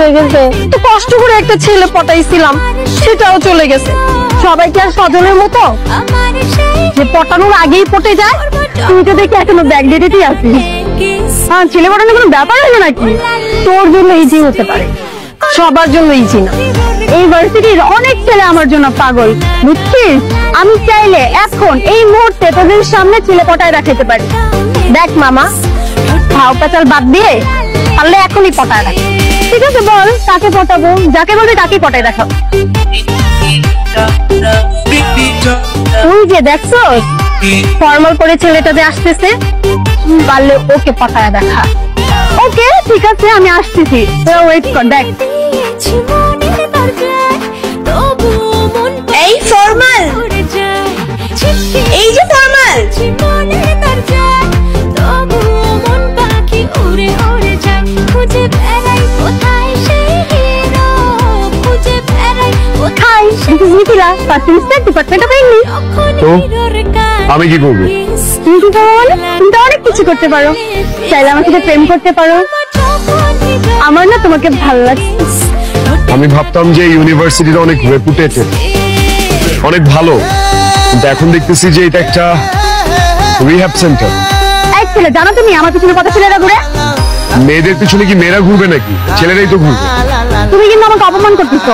হয়ে গেছে। তো কষ্ট করে একটা ছেলে পটাইছিলাম, সেটাও চলে গেছে। সবাই কি আর সজলের মতো যে পটানোর আগেই পটে যায়? তুই তো দেখি এখনো ব্যাগ ডেটেই আছিস। হ্যাঁ, ছেলে পটানোর কোনো ব্যাপার হলো নাকি? তোর জন্য ইজি হতে পারে, সবার জন্য ইজি না। এই ভার্সিটির অনেক ছেলে আমার জন্য পাগল, বুঝছিস? আমি চাইলে এখন এই মুহূর্তে তোদের সামনে ছেলে পটায় রাখাতে পারি। দেখ মামা, ভাও পেঁচাল বাদ দিয়ে পারলে এখনই পটায় রাখ। ঠিক আছে, বল কাকে পটাবো? যাকে বলবি তাকে পটায় দেখাবো। তুই যে দেখছো ফর্মাল করে ছেলেটা যে আসতেছে, পারলে ওকে পটায় দেখা। ওকে ঠিক আছে, আমি আসতেছি, তোরা ওয়েট কর। দেখ এই ফর্মাল, এই যে ফর্মাল, আমি কি করবো? তুমি কি করবো? তুমি তো অনেক কিছু করতে পারো। চাইলে আমার সাথে প্রেম করতে পারো। আমার না তোমাকে ভালো লাগছে। আমি ভাবতাম যে ইউনিভার্সিটিটা অনেক রেপুটেটেড, অনেক ভালো, কিন্তু এখন দেখতেছি যে এটা একটা রিহ্যাব সেন্টার। এক ছেলে, জানো তুমি আমার পিছনে কত ছেলেরা ঘুরে? মেয়েদের পিছনে কি মেয়েরা ঘুরবে নাকি? ছেলেরাই তো ঘুরবে। তুমি কিন্তু আমাকে অপমান করতেছো।